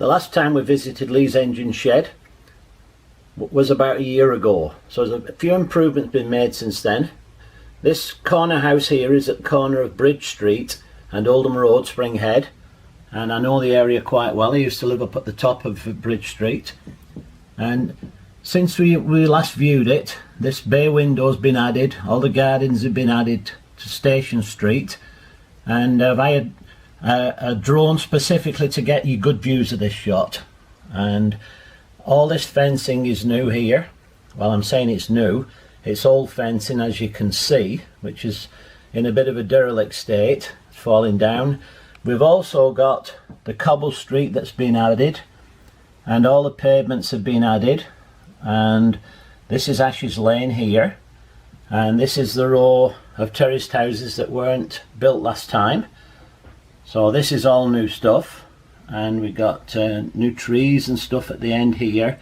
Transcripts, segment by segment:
The last time we visited Lee's engine shed was about a year ago, so there's a few improvements been made since then. This corner house here is at the corner of Bridge Street and Oldham Road, Springhead, and I know the area quite well. I used to live up at the top of Bridge Street, and since we last viewed it, this bay window's been added, all the gardens have been added to Station Street, and I've hired a drone specifically to get you good views of this shot. And all this fencing is new here. Well, I'm saying it's new, it's old fencing, as you can see, which is in a bit of a derelict state. It's falling down. We've also got the cobble street that's been added, and all the pavements have been added, and this is Ashes Lane here, and this is the row of terraced houses that weren't built last time. So this is all new stuff, and we've got new trees and stuff at the end here,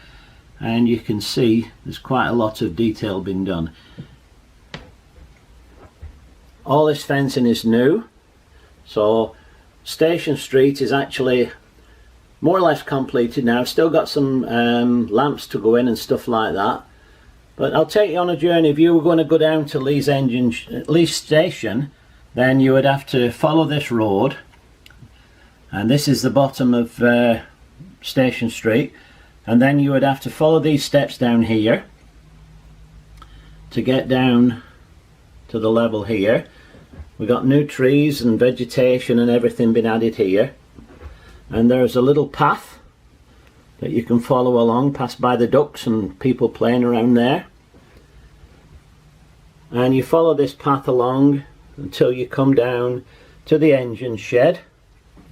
and you can see there's quite a lot of detail been done. All this fencing is new, so Station Street is actually more or less completed now. Still got some lamps to go in and stuff like that, but I'll take you on a journey. If you were going to go down to Lee's Station, then you would have to follow this road, and this is the bottom of Station Street, and then you would have to follow these steps down here to get down to the level here. We've got new trees and vegetation and everything been added here, and there's a little path that you can follow along, pass by the ducks and people playing around there, and you follow this path along until you come down to the engine shed,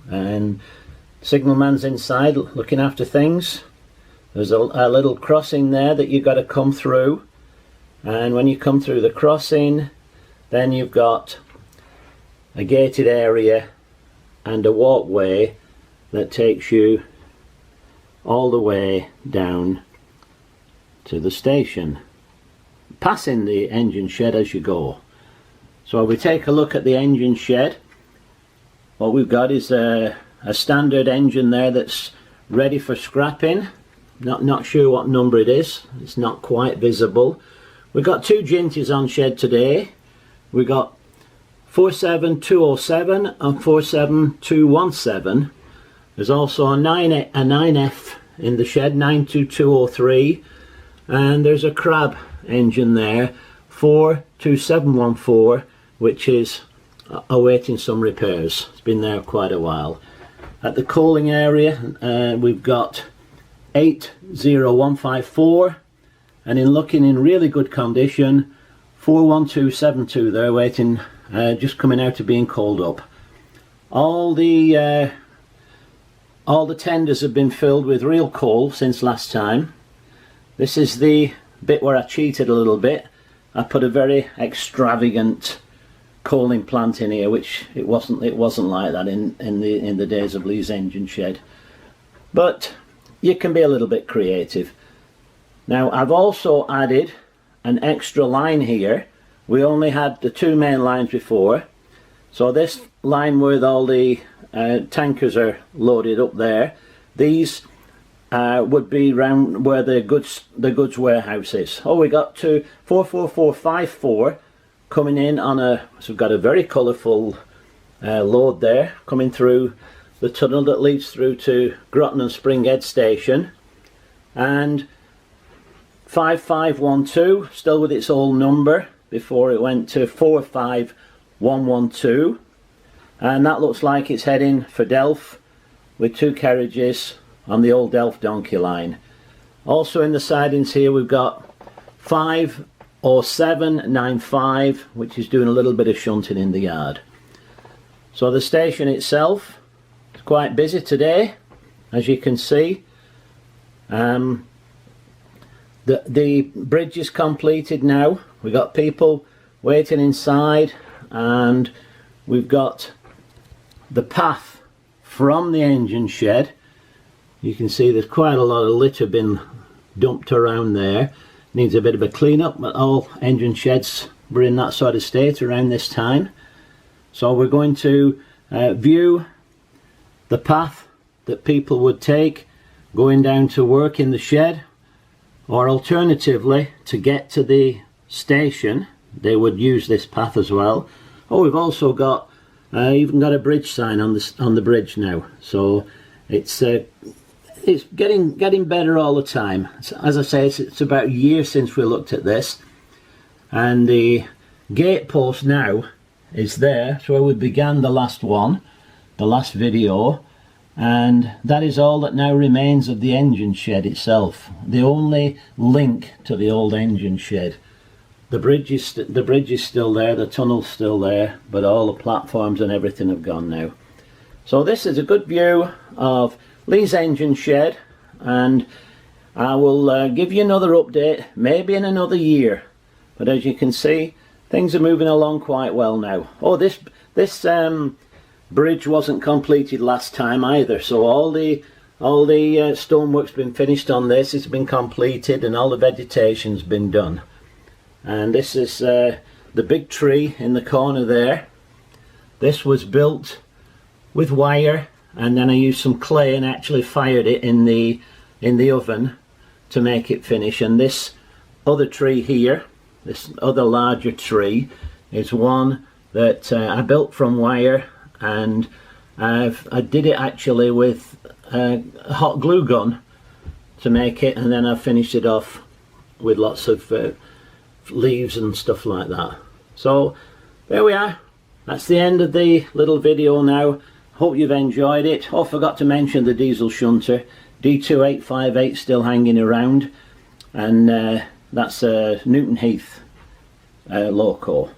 and signalman's inside looking after things. There's a little crossing there that you've got to come through, and when you come through the crossing, then you've got a gated area and a walkway that takes you all the way down to the station, passing the engine shed as you go. So if we take a look at the engine shed, what we've got is a standard engine there that's ready for scrapping. Not sure what number it is, it's not quite visible. We've got two jinties on shed today. We've got 47207 and 47217. There's also a 9F in the shed, 92203, and there's a crab engine there, 42714, which is awaiting some repairs. It's been there quite a while. At the coaling area, we've got 80154, and in looking in really good condition, 41272 there, waiting, just coming out of being coaled up. All the tenders have been filled with real coal since last time. This is the bit where I cheated a little bit. I put a very extravagant coaling plant in here, which it wasn't like that in the days of Lee's engine shed, but you can be a little bit creative. Now I've also added an extra line here. We only had the two main lines before, so this line where all the tankers are loaded up there, these would be round where the goods warehouse is. Oh, we got to 44454 coming in on so we've got a very colourful load there coming through the tunnel that leads through to Groton and Springhead station, and 5512 still with its old number before it went to 45112, and that looks like it's heading for Delft with two carriages on the old Delft donkey line. Also in the sidings here we've got 50795, which is doing a little bit of shunting in the yard. So the station itself is quite busy today, as you can see. The bridge is completed now. We've got people waiting inside, and we've got the path from the engine shed. You can see there's quite a lot of litter been dumped around there. Needs a bit of a clean up, but all engine sheds were in that sort of state around this time. So we're going to view the path, that people would take going down to work in the shed, or alternatively to get to the station they would use this path as well. Oh, we've also got even got a bridge sign on the bridge now, so it's getting better all the time. As I say, it's about a year since we looked at this, and the gate post now is there. So where we began the last video, and that is all that now remains of the engine shed itself. The only link to the old engine shed. The bridge is still there, the tunnel's still there, but all the platforms and everything have gone now. So this is a good view of Lee's engine shed, and I will give you another update maybe in another year. But as you can see, things are moving along quite well now. Oh, this bridge wasn't completed last time either, so all the stonework's been finished on this. It's been completed and all the vegetation's been done. And this is the big tree in the corner there. This was built with wire, and then I used some clay and actually fired it in the oven to make it finish. And this other tree here, this other larger tree, is one that I built from wire, and I did it actually with a hot glue gun to make it, and then I finished it off with lots of leaves and stuff like that. So there we are. That's the end of the little video now. Hope you've enjoyed it. Oh, forgot to mention the diesel shunter D2858 still hanging around, and that's Newton Heath loco.